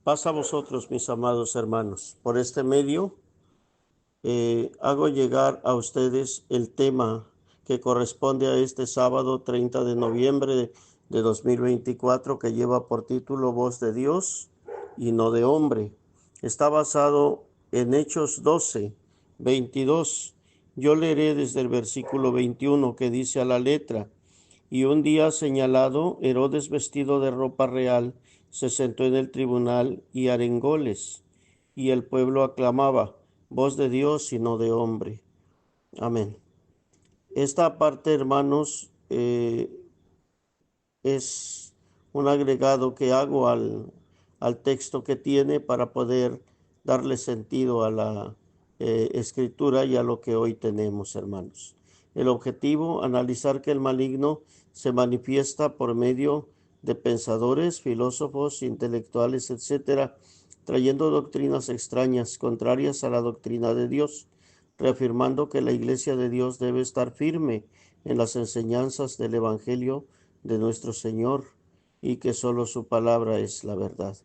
Paz a vosotros, mis amados hermanos. Por este medio hago llegar a ustedes el tema que corresponde a este sábado 30 de noviembre de 2024, que lleva por título Voz de Dios y no de hombre. Está basado en Hechos 12, 22. Yo leeré desde el versículo 21, que dice a la letra: Y un día señalado, Herodes, vestido de ropa real, se sentó en el tribunal y arengóles, y el pueblo aclamaba: voz de Dios y no de hombre. Amén. Esta parte, hermanos, es un agregado que hago al texto que tiene para poder darle sentido a la escritura y a lo que hoy tenemos, hermanos. El objetivo: analizar que el maligno se manifiesta por medio de pensadores, filósofos, intelectuales, etcétera, trayendo doctrinas extrañas, contrarias a la doctrina de Dios, reafirmando que la Iglesia de Dios debe estar firme en las enseñanzas del Evangelio de nuestro Señor y que solo su palabra es la verdad.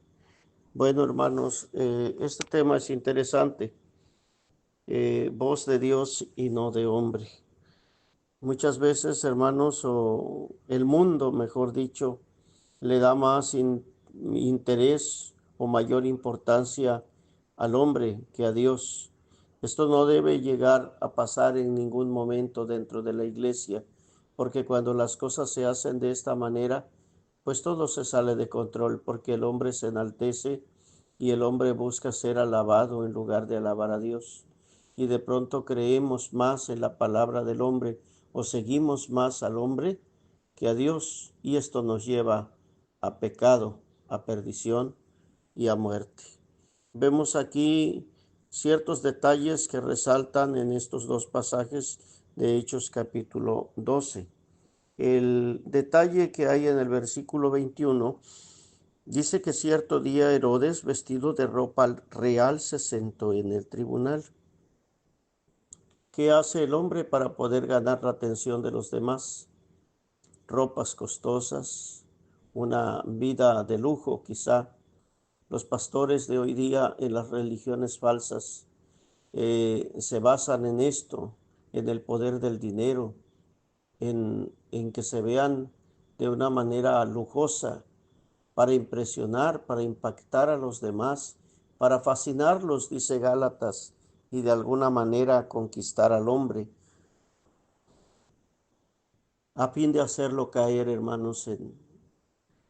Bueno, hermanos, este tema es interesante. Voz de Dios y no de hombre. Muchas veces, hermanos, o el mundo, mejor dicho, le da más interés o mayor importancia al hombre que a Dios. Esto no debe llegar a pasar en ningún momento dentro de la iglesia, porque cuando las cosas se hacen de esta manera, pues todo se sale de control, porque el hombre se enaltece y el hombre busca ser alabado en lugar de alabar a Dios. Y de pronto creemos más en la palabra del hombre o seguimos más al hombre que a Dios, y esto nos lleva a pecado, a perdición y a muerte. Vemos aquí ciertos detalles que resaltan en estos dos pasajes de Hechos capítulo 12. El detalle que hay en el versículo 21 dice que cierto día Herodes, vestido de ropa real, se sentó en el tribunal. ¿Qué hace el hombre para poder ganar la atención de los demás? Ropas costosas, una vida de lujo quizá. Los pastores de hoy día en las religiones falsas se basan en esto, en el poder del dinero, en que se vean de una manera lujosa para impresionar, para impactar a los demás, para fascinarlos, dice Gálatas, y de alguna manera conquistar al hombre, a fin de hacerlo caer, hermanos,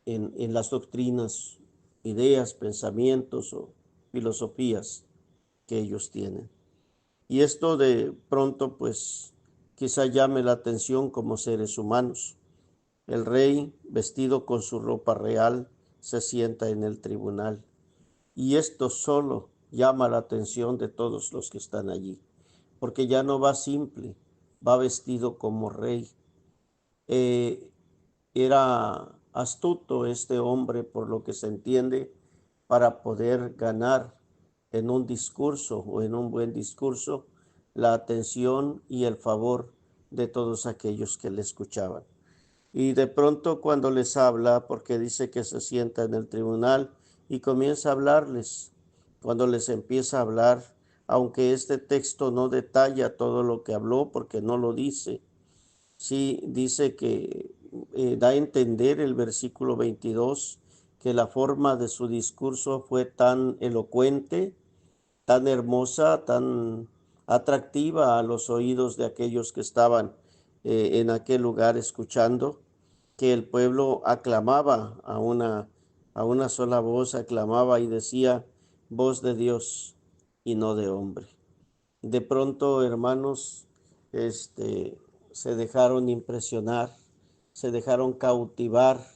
en las doctrinas, ideas, pensamientos o filosofías que ellos tienen. Y esto de pronto, pues, quizá llame la atención como seres humanos. El rey, vestido con su ropa real, se sienta en el tribunal. Y esto solo llama la atención de todos los que están allí, porque ya no va simple, va vestido como rey. Era astuto este hombre, por lo que se entiende, para poder ganar en un discurso o en un buen discurso la atención y el favor de todos aquellos que le escuchaban. Y de pronto cuando les habla, porque dice que se sienta en el tribunal y comienza a hablarles, cuando les empieza a hablar, aunque este texto no detalla todo lo que habló, porque no lo dice, sí dice que da a entender el versículo 22 que la forma de su discurso fue tan elocuente, tan hermosa, tan atractiva a los oídos de aquellos que estaban en aquel lugar escuchando, que el pueblo aclamaba a una sola voz, aclamaba y decía: voz de Dios y no de hombre. De pronto, hermanos, se dejaron impresionar, se dejaron cautivar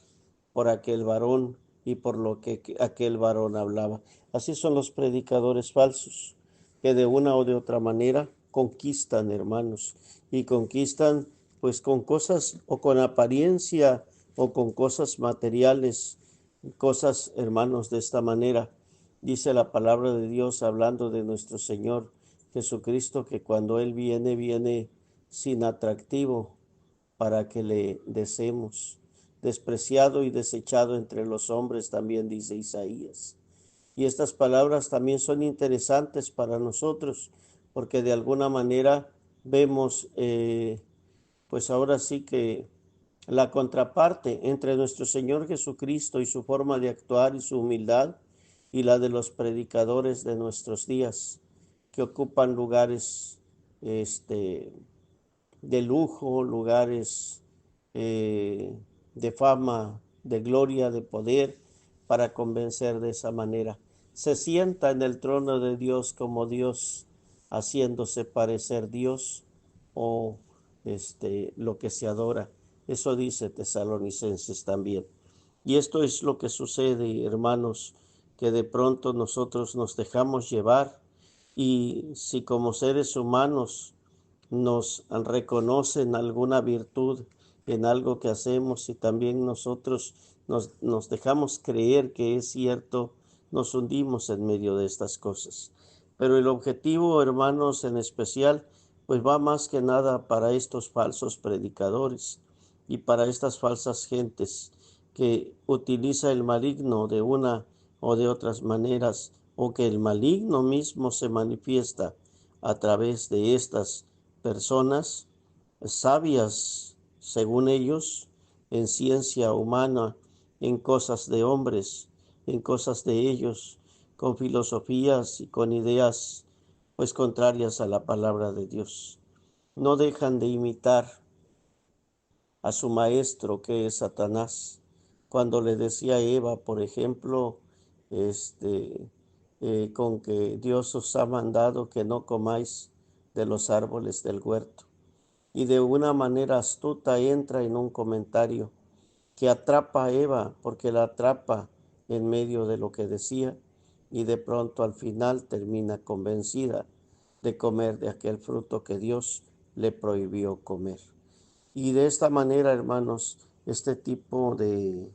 por aquel varón y por lo que aquel varón hablaba. Así son los predicadores falsos, que de una o de otra manera conquistan, hermanos, y conquistan pues con cosas o con apariencia o con cosas materiales, cosas, hermanos, de esta manera. Dice la palabra de Dios hablando de nuestro Señor Jesucristo, que cuando Él viene, viene sin atractivo para que le deseemos, despreciado y desechado entre los hombres, también dice Isaías. Y estas palabras también son interesantes para nosotros, porque de alguna manera vemos, pues ahora sí que la contraparte entre nuestro Señor Jesucristo y su forma de actuar y su humildad y la de los predicadores de nuestros días, que ocupan lugares de lujo, lugares de fama, de gloria, de poder, para convencer de esa manera. Se sienta en el trono de Dios como Dios, haciéndose parecer Dios o lo que se adora. Eso dice Tesalonicenses también. Y esto es lo que sucede, hermanos, que de pronto nosotros nos dejamos llevar y si como seres humanos nos reconocen alguna virtud en algo que hacemos y también nosotros nos dejamos creer que es cierto, nos hundimos en medio de estas cosas. Pero el objetivo, hermanos, en especial, pues va más que nada para estos falsos predicadores y para estas falsas gentes que utiliza el maligno de una o de otras maneras, o que el maligno mismo se manifiesta a través de estas personas sabias, según ellos, en ciencia humana, en cosas de hombres, en cosas de ellos, con filosofías y con ideas pues contrarias a la palabra de Dios. No dejan de imitar a su maestro, que es Satanás, cuando le decía a Eva, por ejemplo, con que Dios os ha mandado que no comáis de los árboles del huerto. Y de una manera astuta entra en un comentario que atrapa a Eva, porque la atrapa en medio de lo que decía, y de pronto al final termina convencida de comer de aquel fruto que Dios le prohibió comer. Y de esta manera, hermanos, este tipo de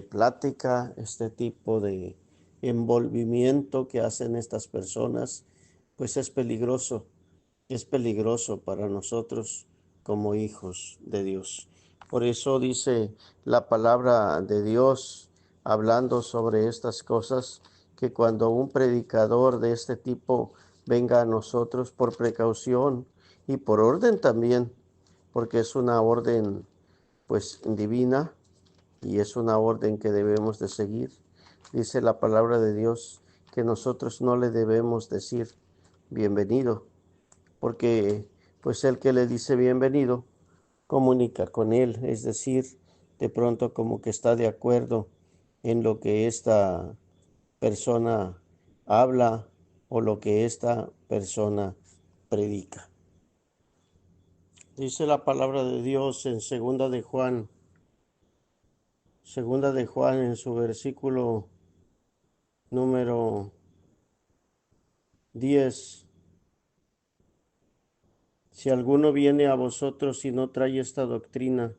plática, este tipo de envolvimiento que hacen estas personas, pues es peligroso para nosotros como hijos de Dios. Por eso dice la palabra de Dios, hablando sobre estas cosas, que cuando un predicador de este tipo venga a nosotros por precaución y por orden también, porque es una orden pues divina y es una orden que debemos de seguir. Dice la palabra de Dios que nosotros no le debemos decir bienvenido, porque pues el que le dice bienvenido comunica con él, es decir, de pronto como que está de acuerdo en lo que esta persona habla o lo que esta persona predica. Dice la palabra de Dios en segunda de Juan en su versículo número 10. Si alguno viene a vosotros y no trae esta doctrina,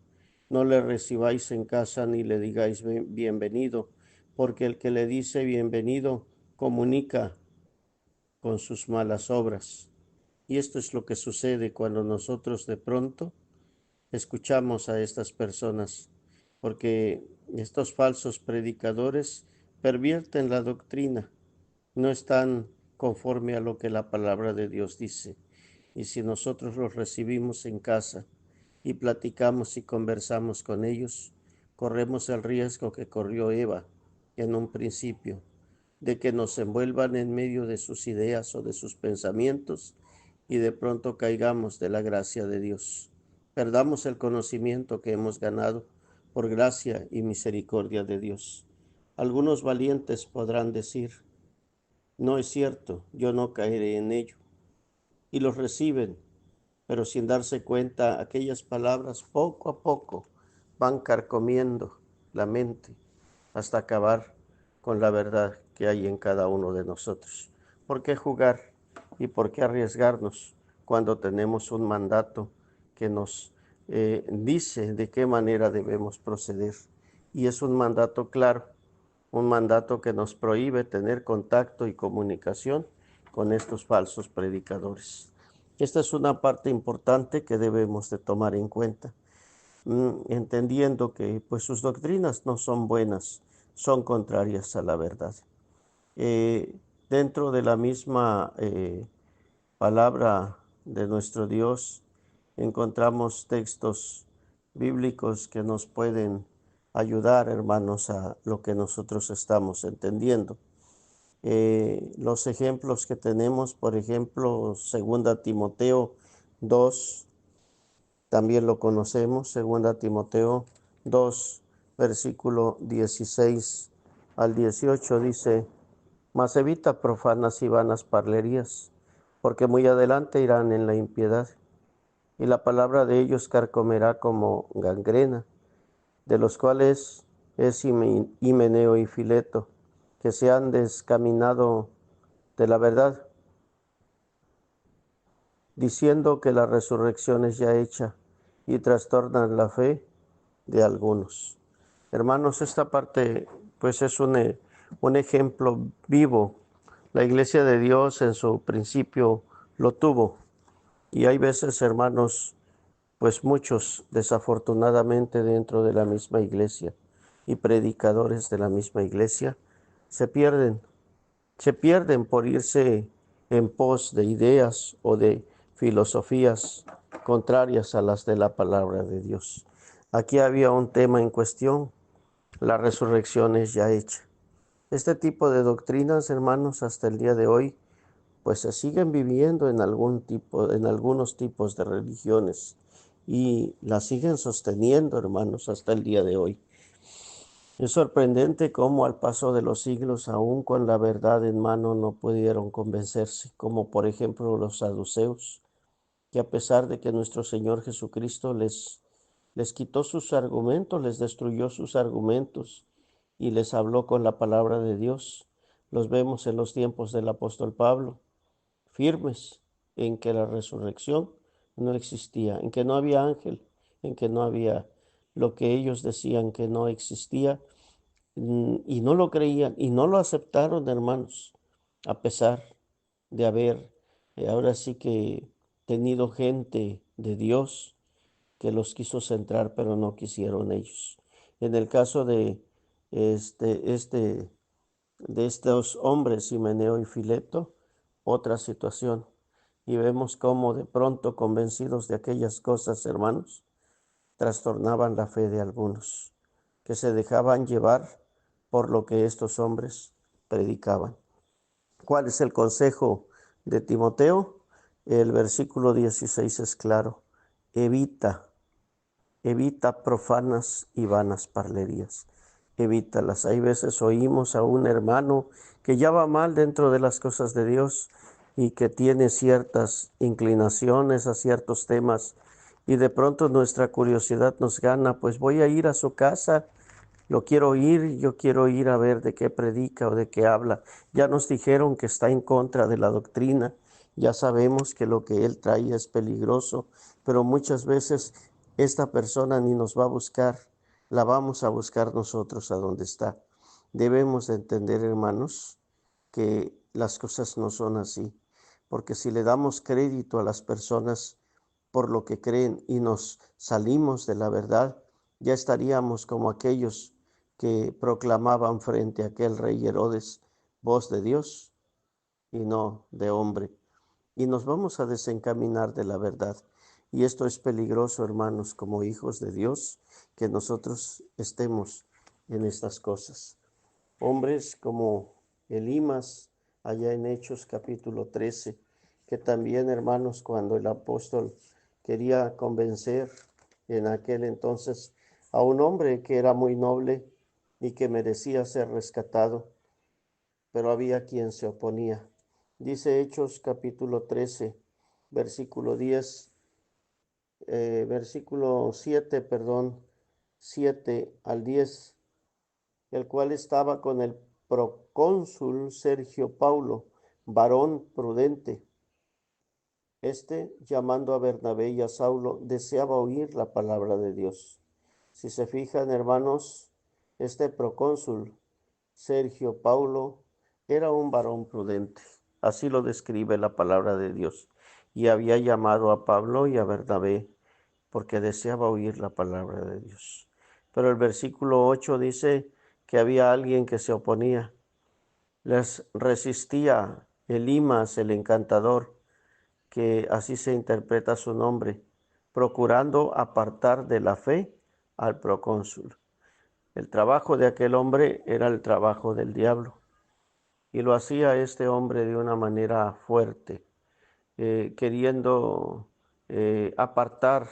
no le recibáis en casa ni le digáis bienvenido, porque el que le dice bienvenido comunica con sus malas obras. Y esto es lo que sucede cuando nosotros de pronto escuchamos a estas personas, porque estos falsos predicadores pervierten la doctrina, no están conforme a lo que la palabra de Dios dice. Y si nosotros los recibimos en casa y platicamos y conversamos con ellos, corremos el riesgo que corrió Eva en un principio, de que nos envuelvan en medio de sus ideas o de sus pensamientos y de pronto caigamos de la gracia de Dios. Perdamos el conocimiento que hemos ganado por gracia y misericordia de Dios. Algunos valientes podrán decir, no es cierto, yo no caeré en ello. Y los reciben, pero sin darse cuenta, aquellas palabras poco a poco van carcomiendo la mente hasta acabar con la verdad que hay en cada uno de nosotros. ¿Por qué jugar y por qué arriesgarnos cuando tenemos un mandato que nos dice de qué manera debemos proceder? Y es un mandato claro, un mandato que nos prohíbe tener contacto y comunicación con estos falsos predicadores. Esta es una parte importante que debemos de tomar en cuenta, entendiendo que pues sus doctrinas no son buenas, son contrarias a la verdad. Eh, Dentro de la misma palabra de nuestro Dios encontramos textos bíblicos que nos pueden ayudar, hermanos, a lo que nosotros estamos entendiendo. Los ejemplos que tenemos, por ejemplo, 2 Timoteo 2, también lo conocemos, 2 Timoteo 2, versículo 16 al 18 dice: Mas evita profanas y vanas parlerías, porque muy adelante irán en la impiedad, y la palabra de ellos carcomerá como gangrena, de los cuales es Himeneo y Fileto, que se han descaminado de la verdad, diciendo que la resurrección es ya hecha, y trastornan la fe de algunos. Hermanos, esta parte pues es un ejemplo vivo. La iglesia de Dios en su principio lo tuvo, y hay veces, hermanos, pues muchos desafortunadamente dentro de la misma iglesia y predicadores de la misma iglesia se pierden se pierden por irse en pos de ideas o de filosofías contrarias a las de la palabra de Dios. Aquí había un tema en cuestión: la resurrección es ya hecha. Este tipo de doctrinas, hermanos, hasta el día de hoy, pues se siguen viviendo en algunos tipos de religiones, y la siguen sosteniendo, hermanos, hasta el día de hoy. Es sorprendente cómo al paso de los siglos, aún con la verdad en mano, no pudieron convencerse, como por ejemplo los saduceos, que a pesar de que nuestro Señor Jesucristo les quitó sus argumentos, les destruyó sus argumentos y les habló con la palabra de Dios, los vemos en los tiempos del apóstol Pablo, firmes en que la resurrección no existía, en que no había ángel, en que no había lo que ellos decían que no existía, y no lo creían y no lo aceptaron, hermanos, a pesar de haber ahora sí que tenido gente de Dios que los quiso centrar, pero no quisieron ellos. En el caso este, este, de estos hombres, Himeneo y Fileto, otra situación. Y vemos cómo de pronto, convencidos de aquellas cosas, hermanos, trastornaban la fe de algunos, que se dejaban llevar por lo que estos hombres predicaban. ¿Cuál es el consejo de Timoteo? El versículo 16 es claro: evita, evita profanas y vanas parlerías. Evítalas. Hay veces oímos a un hermano que ya va mal dentro de las cosas de Dios y que tiene ciertas inclinaciones a ciertos temas, y de pronto nuestra curiosidad nos gana: pues voy a ir a su casa, lo quiero oír, yo quiero ir a ver de qué predica o de qué habla. Ya nos dijeron que está en contra de la doctrina, ya sabemos que lo que él trae es peligroso, pero muchas veces esta persona ni nos va a buscar, la vamos a buscar nosotros a donde está. Debemos de entender, hermanos, que las cosas no son así, porque si le damos crédito a las personas por lo que creen y nos salimos de la verdad, ya estaríamos como aquellos que proclamaban frente a aquel rey Herodes: voz de Dios y no de hombre. Y nos vamos a desencaminar de la verdad. Y esto es peligroso, hermanos, como hijos de Dios, que nosotros estemos en estas cosas. Hombres como Elimas, allá en Hechos capítulo 13, que también, hermanos, cuando el apóstol quería convencer en aquel entonces a un hombre que era muy noble y que merecía ser rescatado, pero había quien se oponía. Dice Hechos capítulo 13, versículo 10, versículo 7, perdón, 7 al 10, el cual estaba con el procónsul Sergio Paulo, varón prudente. Llamando a Bernabé y a Saulo, deseaba oír la palabra de Dios. Si se fijan, hermanos, este procónsul Sergio Paulo era un varón prudente. Así lo describe la palabra de Dios. Y había llamado a Pablo y a Bernabé porque deseaba oír la palabra de Dios. Pero el versículo 8 dice que había alguien que se oponía. Les resistía Elimas el encantador, que así se interpreta su nombre, procurando apartar de la fe al procónsul. El trabajo de aquel hombre era el trabajo del diablo, y lo hacía este hombre de una manera fuerte, queriendo apartar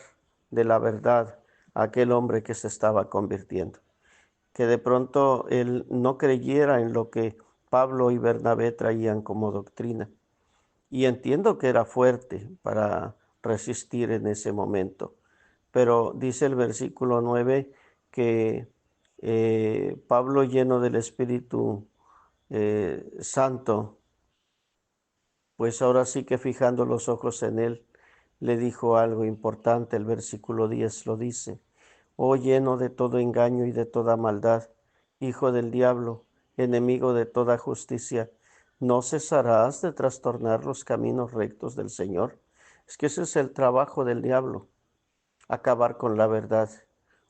de la verdad a aquel hombre que se estaba convirtiendo. Que de pronto él no creyera en lo que Pablo y Bernabé traían como doctrina. Y entiendo que era fuerte para resistir en ese momento. Pero dice el versículo 9 que Pablo, lleno del Espíritu Santo, pues ahora sí que fijando los ojos en él, le dijo algo importante. El versículo 10 lo dice: oh, lleno de todo engaño y de toda maldad, hijo del diablo, enemigo de toda justicia, ¿no cesarás de trastornar los caminos rectos del Señor? Es que ese es el trabajo del diablo, acabar con la verdad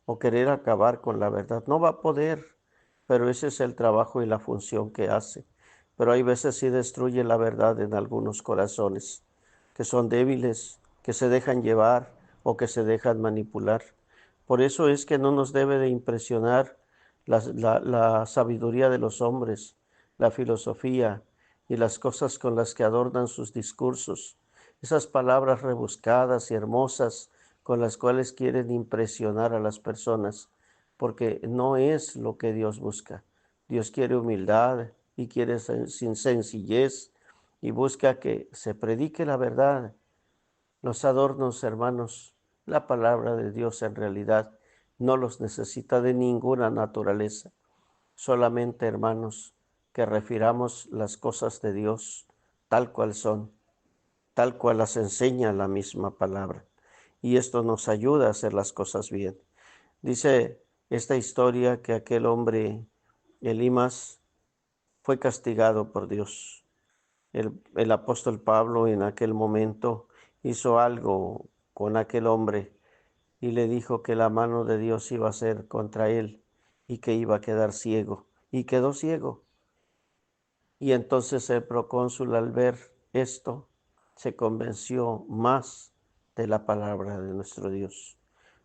o querer acabar con la verdad. No va a poder, pero ese es el trabajo y la función que hace. Pero hay veces sí destruye la verdad en algunos corazones que son débiles, que se dejan llevar o que se dejan manipular. Por eso es que no nos debe de impresionar la sabiduría de los hombres, la filosofía y las cosas con las que adornan sus discursos, esas palabras rebuscadas y hermosas con las cuales quieren impresionar a las personas, porque no es lo que Dios busca. Dios quiere humildad y quiere sin sencillez y busca que se predique la verdad. Los adornos, hermanos, la palabra de Dios en realidad no los necesita de ninguna naturaleza. Solamente, hermanos, que refiramos las cosas de Dios tal cual son, tal cual las enseña la misma palabra. Y esto nos ayuda a hacer las cosas bien. Dice esta historia que aquel hombre, Elimas, fue castigado por Dios. El apóstol Pablo en aquel momento hizo algo con aquel hombre y le dijo que la mano de Dios iba a ser contra él y que iba a quedar ciego. Y quedó ciego. Y entonces el procónsul, al ver esto, se convenció más de la palabra de nuestro Dios.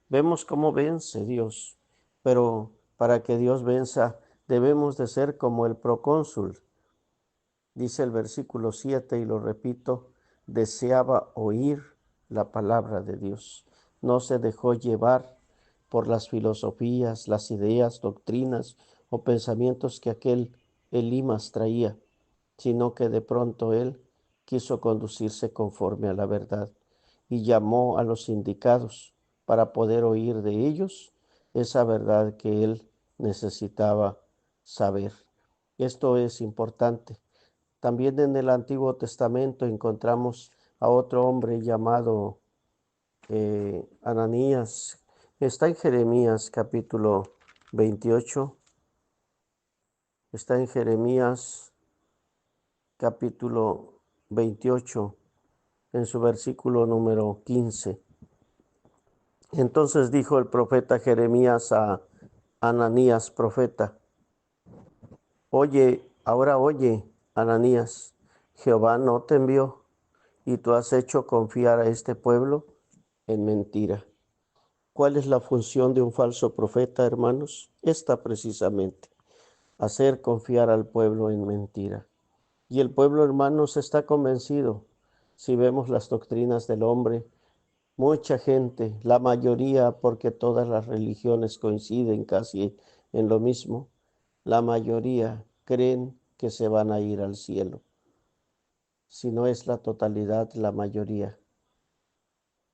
Vemos cómo vence Dios, pero para que Dios venza debemos de ser como el procónsul. Dice el versículo 7 y lo repito: deseaba oír la palabra de Dios. No se dejó llevar por las filosofías, las ideas, doctrinas o pensamientos que aquel Elimas traía, sino que de pronto él quiso conducirse conforme a la verdad y llamó a los indicados para poder oír de ellos esa verdad que él necesitaba saber. Esto es importante. También en el Antiguo Testamento encontramos a otro hombre llamado Ananías. Está en Jeremías capítulo 28. Está en Jeremías capítulo 28, en su versículo número 15. Entonces dijo el profeta Jeremías a Ananías, profeta: oye, ahora oye, Ananías, Jehová no te envió, y tú has hecho confiar a este pueblo en mentira. ¿Cuál es la función de un falso profeta, hermanos? Esta precisamente: hacer confiar al pueblo en mentira. Y el pueblo, hermanos, está convencido. Si vemos las doctrinas del hombre, mucha gente, la mayoría, porque todas las religiones coinciden casi en lo mismo, la mayoría creen que se van a ir al cielo. Si no es la totalidad, la mayoría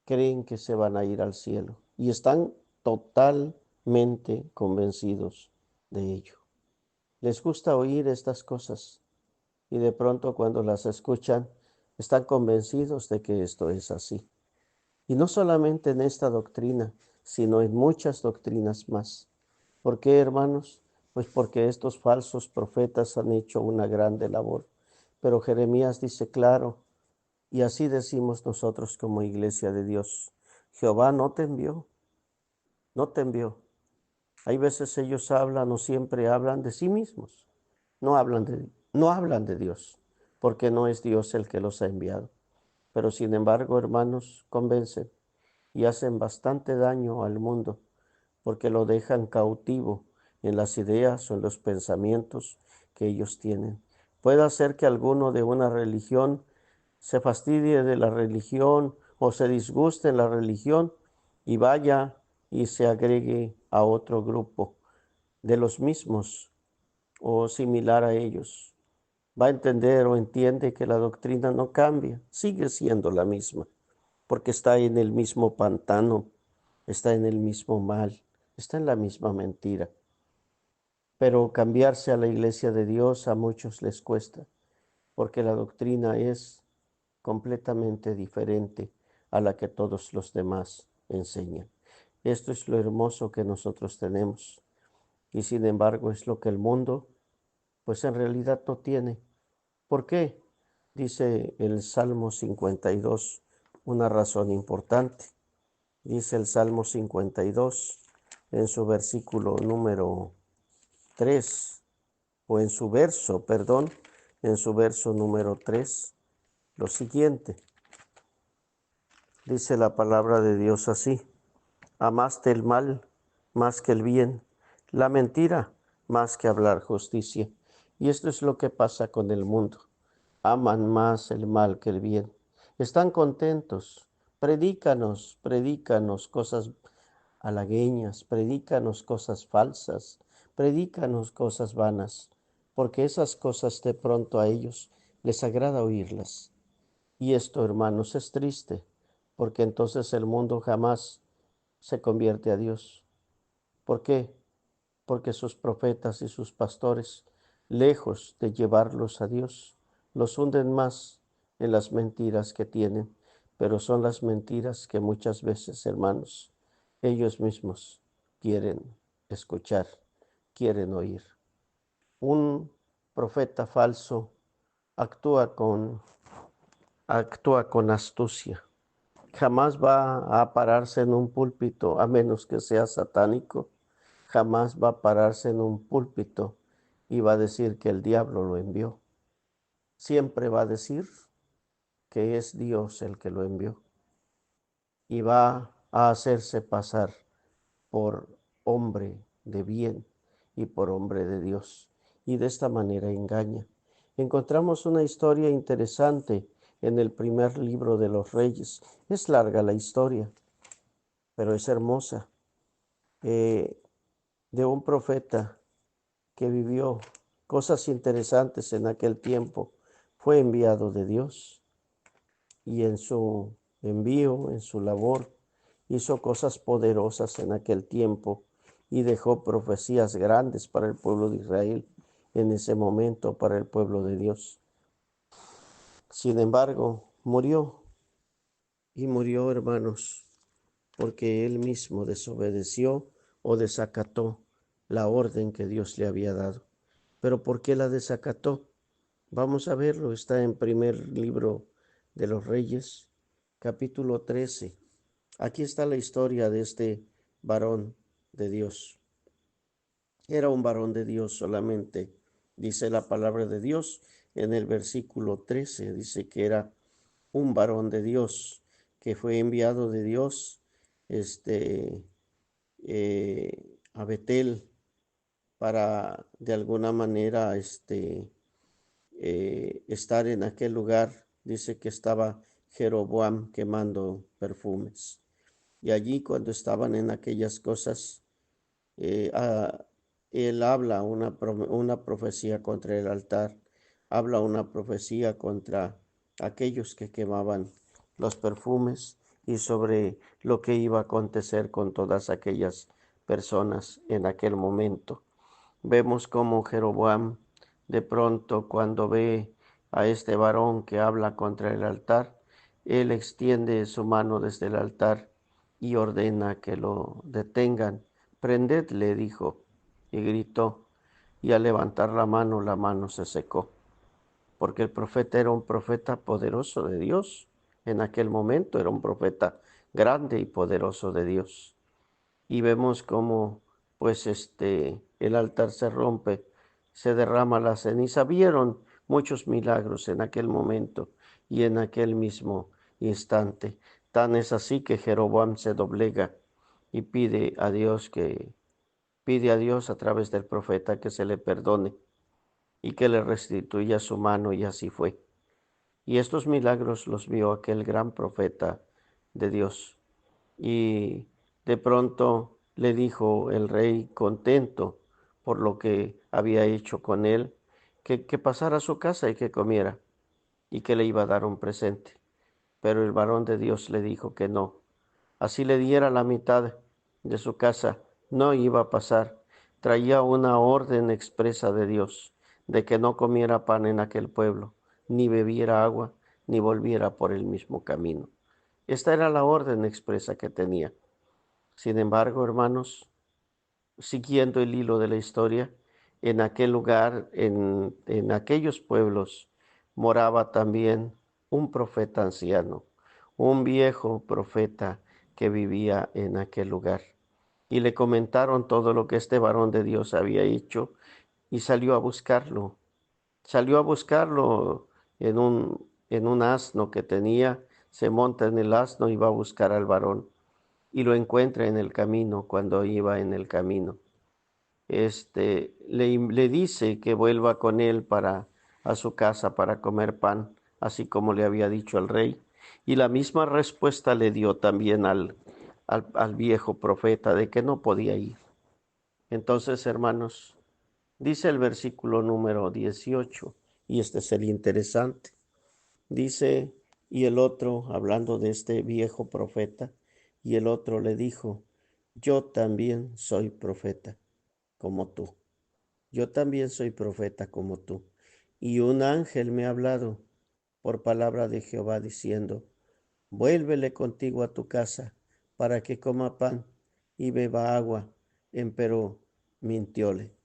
creen que se van a ir al cielo y están totalmente convencidos de ello. Les gusta oír estas cosas y de pronto cuando las escuchan están convencidos de que esto es así. Y no solamente en esta doctrina, sino en muchas doctrinas más. ¿Por qué, hermanos? Pues porque estos falsos profetas han hecho una grande labor. Pero Jeremías dice claro, y así decimos nosotros como iglesia de Dios: Jehová no te envió, no te envió. Hay veces ellos hablan o siempre hablan de sí mismos, no hablan no hablan de Dios, porque no es Dios el que los ha enviado. Pero sin embargo, hermanos, convencen y hacen bastante daño al mundo, porque lo dejan cautivo en las ideas o en los pensamientos que ellos tienen. Puede hacer que alguno de una religión se fastidie de la religión o se disguste en la religión y vaya y se agregue a otro grupo de los mismos o similar a ellos. Va a entender o entiende que la doctrina no cambia, sigue siendo la misma, porque está en el mismo pantano, está en el mismo mal, está en la misma mentira. Pero cambiarse a la iglesia de Dios a muchos les cuesta, porque la doctrina es completamente diferente a la que todos los demás enseñan. Esto es lo hermoso que nosotros tenemos y sin embargo es lo que el mundo pues en realidad no tiene. ¿Por qué? Dice el Salmo 52 una razón importante. Dice el Salmo 52 en su versículo número 3 o en su verso, perdón, en su verso número 3, lo siguiente. Dice la palabra de Dios así: amaste el mal más que el bien, la mentira más que hablar justicia. Y esto es lo que pasa con el mundo. Aman más el mal que el bien. Están contentos. Predícanos cosas halagueñas, predícanos cosas falsas, predícanos cosas vanas, porque esas cosas de pronto a ellos les agrada oírlas. Y esto, hermanos, es triste, porque entonces el mundo jamás se convierte a Dios. ¿Por qué? Porque sus profetas y sus pastores, lejos de llevarlos a Dios, los hunden más en las mentiras que tienen, pero son las mentiras que muchas veces, hermanos, ellos mismos quieren escuchar, quieren oír. Un profeta falso actúa con, actúa con astucia. Jamás va a pararse en un púlpito, a menos que sea satánico. Jamás va a pararse en un púlpito y va a decir que el diablo lo envió. Siempre va a decir que es Dios el que lo envió. Y va a hacerse pasar por hombre de bien y por hombre de Dios. Y de esta manera engaña. Encontramos una historia interesante en el primer libro de los Reyes. Es larga la historia, pero es hermosa. De un profeta que vivió cosas interesantes en aquel tiempo. Fue enviado de Dios y en su envío, en su labor, hizo cosas poderosas en aquel tiempo y dejó profecías grandes para el pueblo de Israel en ese momento, para el pueblo de Dios. Sin embargo, murió y murió, hermanos, porque él mismo desobedeció o desacató la orden que Dios le había dado. ¿Pero por qué la desacató? Vamos a verlo, está en primer libro de los Reyes, capítulo 13. Aquí está la historia de este varón de Dios. Era un varón de Dios solamente, dice la palabra de Dios en el versículo 13, dice que era un varón de Dios, que fue enviado de Dios a Betel para de alguna manera estar en aquel lugar. Dice que estaba Jeroboam quemando perfumes. Y allí cuando estaban en aquellas cosas, eh, ah, él habla una profecía contra el altar, habla una profecía contra aquellos que quemaban los perfumes y sobre lo que iba a acontecer con todas aquellas personas en aquel momento. Vemos cómo Jeroboam de pronto cuando ve a este varón que habla contra el altar, él extiende su mano desde el altar y ordena que lo detengan. Prendedle, dijo, y gritó, y al levantar la mano se secó, porque el profeta era un profeta poderoso de Dios. En aquel momento era un profeta grande y poderoso de Dios. Y vemos cómo, pues, el altar se rompe se derrama la ceniza. Vieron muchos milagros en aquel momento y en aquel mismo instante. Tan es así que Jeroboam se doblega y pide a Dios a través del profeta que se le perdone y que le restituya su mano, y así fue. Y estos milagros los vio aquel gran profeta de Dios. Y de pronto le dijo el rey, contento por lo que había hecho con él, que pasara a su casa y que comiera, y que le iba a dar un presente. Pero el varón de Dios le dijo que no. Así le diera la mitad de su casa, no iba a pasar. Traía una orden expresa de Dios de que no comiera pan en aquel pueblo, ni bebiera agua, ni volviera por el mismo camino. Esta era la orden expresa que tenía. Sin embargo, hermanos, siguiendo el hilo de la historia, en aquel lugar, en aquellos pueblos, moraba también un profeta anciano, un viejo profeta que vivía en aquel lugar. Y le comentaron todo lo que este varón de Dios había hecho y salió a buscarlo. Salió a buscarlo en un asno que tenía, se monta en el asno y va a buscar al varón y lo encuentra en el camino cuando iba en el camino. Le dice que vuelva con él a su casa para comer pan, así como le había dicho el rey. Y la misma respuesta le dio también al viejo profeta de que no podía ir. Entonces, hermanos, dice el versículo número 18, y este es el interesante. Dice, y el otro, hablando de este viejo profeta, y el otro le dijo, yo también soy profeta como tú. Yo también soy profeta como tú. Y un ángel me ha hablado por palabra de Jehová diciendo, vuélvele contigo a tu casa para que coma pan y beba agua. Empero mintióle.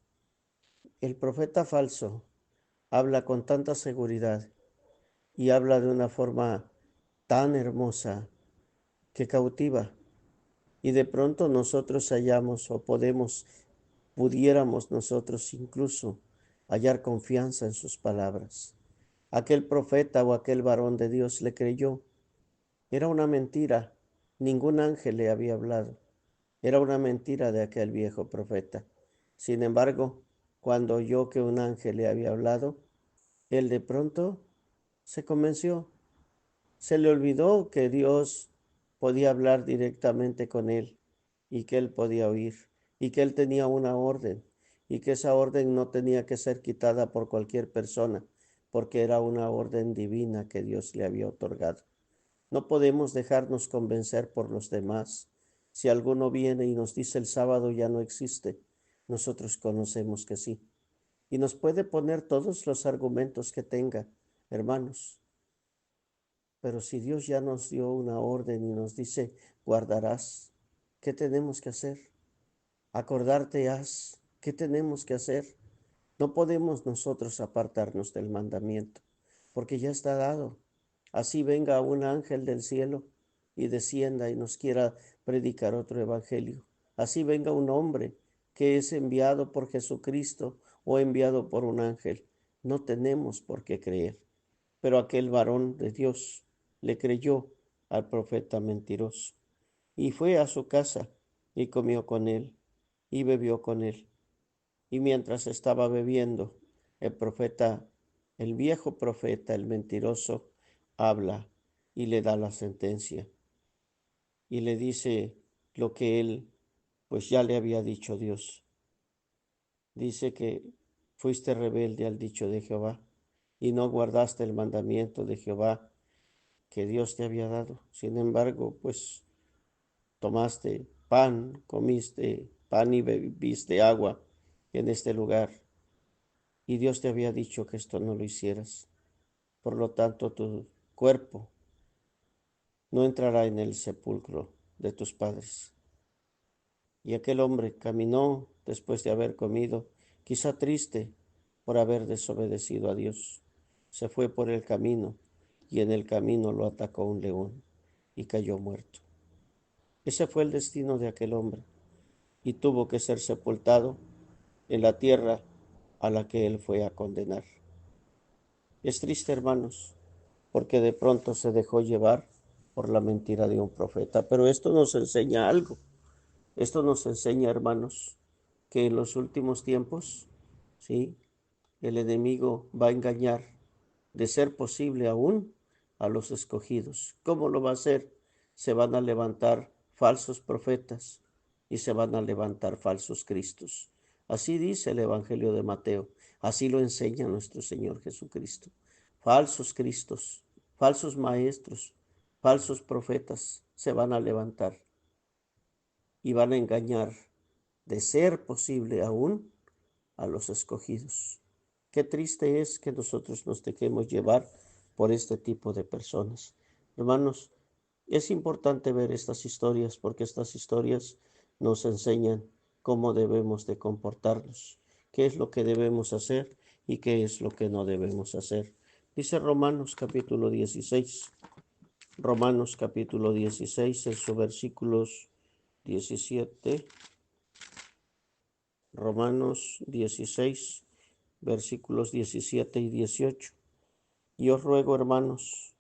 El profeta falso habla con tanta seguridad y habla de una forma tan hermosa que cautiva. Y de pronto nosotros hallamos o pudiéramos nosotros incluso hallar confianza en sus palabras. Aquel profeta o aquel varón de Dios le creyó. Era una mentira. Ningún ángel le había hablado. Era una mentira de aquel viejo profeta. Sin embargo, cuando oyó que un ángel le había hablado, él de pronto se convenció. Se le olvidó que Dios podía hablar directamente con él y que él podía oír y que él tenía una orden y que esa orden no tenía que ser quitada por cualquier persona porque era una orden divina que Dios le había otorgado. No podemos dejarnos convencer por los demás. Si alguno viene y nos dice el sábado ya no existe, nosotros conocemos que sí. Y nos puede poner todos los argumentos que tenga, hermanos. Pero si Dios ya nos dio una orden y nos dice, guardarás, ¿qué tenemos que hacer? Acordarte has, ¿qué tenemos que hacer? No podemos nosotros apartarnos del mandamiento, porque ya está dado. Así venga un ángel del cielo y descienda y nos quiera predicar otro evangelio. Así venga un hombre que es enviado por Jesucristo o enviado por un ángel. No tenemos por qué creer. Pero aquel varón de Dios le creyó al profeta mentiroso y fue a su casa y comió con él y bebió con él. Y mientras estaba bebiendo, el profeta, el viejo profeta, el mentiroso, habla y le da la sentencia y le dice lo que él pues ya le había dicho Dios. Dice que fuiste rebelde al dicho de Jehová y no guardaste el mandamiento de Jehová que Dios te había dado. Sin embargo, pues tomaste pan, comiste pan y bebiste agua en este lugar. Y Dios te había dicho que esto no lo hicieras. Por lo tanto, tu cuerpo no entrará en el sepulcro de tus padres. Y aquel hombre caminó después de haber comido, quizá triste por haber desobedecido a Dios. Se fue por el camino y en el camino lo atacó un león y cayó muerto. Ese fue el destino de aquel hombre y tuvo que ser sepultado en la tierra a la que él fue a condenar. Es triste, hermanos, porque de pronto se dejó llevar por la mentira de un profeta. Pero esto nos enseña algo. Esto nos enseña, hermanos, que en los últimos tiempos, ¿sí?, el enemigo va a engañar, de ser posible aún, a los escogidos. ¿Cómo lo va a hacer? Se van a levantar falsos profetas y se van a levantar falsos cristos. Así dice el Evangelio de Mateo, así lo enseña nuestro Señor Jesucristo. Falsos cristos, falsos maestros, falsos profetas se van a levantar y van a engañar, de ser posible aún, a los escogidos. Qué triste es que nosotros nos dejemos llevar por este tipo de personas. Hermanos, es importante ver estas historias porque estas historias nos enseñan cómo debemos de comportarnos, qué es lo que debemos hacer y qué es lo que no debemos hacer. Dice Romanos capítulo 16, Romanos capítulo 16 en sus versículos 17, Romanos 16, versículos 17 y 18. Y os ruego, hermanos,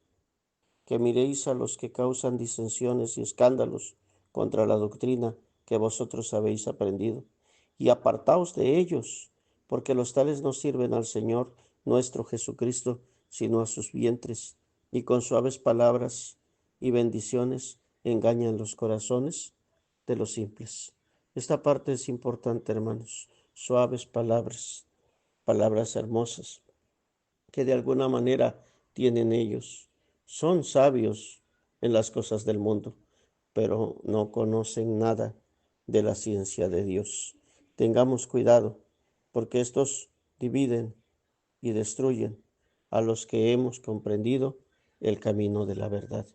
que miréis a los que causan disensiones y escándalos contra la doctrina que vosotros habéis aprendido, y apartaos de ellos, porque los tales no sirven al Señor nuestro Jesucristo, sino a sus vientres, y con suaves palabras y bendiciones engañan los corazones de los simples. Esta parte es importante, hermanos. Suaves palabras, palabras hermosas, que de alguna manera tienen ellos. Son sabios en las cosas del mundo, pero no conocen nada de la ciencia de Dios. Tengamos cuidado, porque estos dividen y destruyen a los que hemos comprendido el camino de la verdad.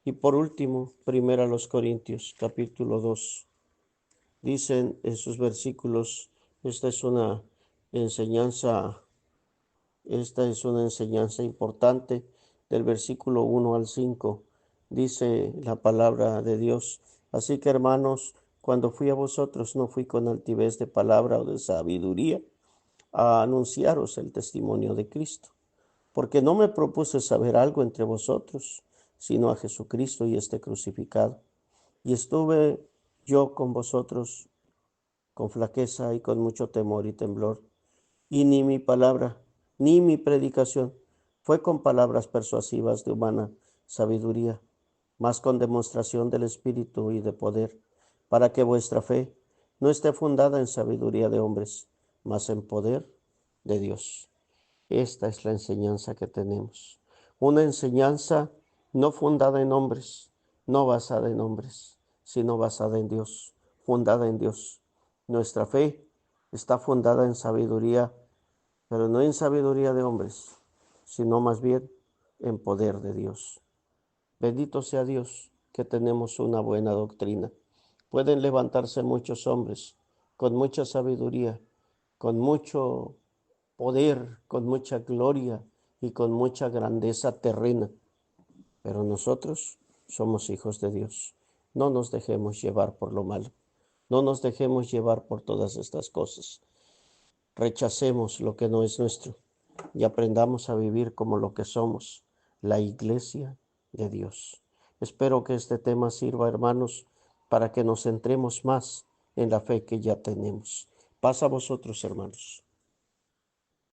Y por último, primero a los Corintios, capítulo 2. Dicen en sus versículos, esta es una enseñanza esta es una enseñanza importante del versículo 1 al 5. Dice la palabra de Dios. Así que, hermanos, cuando fui a vosotros no fui con altivez de palabra o de sabiduría a anunciaros el testimonio de Cristo, porque no me propuse saber algo entre vosotros, sino a Jesucristo y este crucificado. Y estuve yo con vosotros con flaqueza y con mucho temor y temblor, y ni mi palabra, ni mi predicación fue con palabras persuasivas de humana sabiduría, mas con demostración del Espíritu y de poder, para que vuestra fe no esté fundada en sabiduría de hombres, mas en poder de Dios. Esta es la enseñanza que tenemos. Una enseñanza no fundada en hombres, no basada en hombres, sino basada en Dios, fundada en Dios. Nuestra fe está fundada en sabiduría, pero no en sabiduría de hombres, sino más bien en poder de Dios. Bendito sea Dios que tenemos una buena doctrina. Pueden levantarse muchos hombres con mucha sabiduría, con mucho poder, con mucha gloria y con mucha grandeza terrena, pero nosotros somos hijos de Dios. No nos dejemos llevar por lo malo, no nos dejemos llevar por todas estas cosas. Rechacemos lo que no es nuestro y aprendamos a vivir como lo que somos, la iglesia de Dios. Espero que este tema sirva, hermanos, para que nos centremos más en la fe que ya tenemos. Paz a vosotros, hermanos.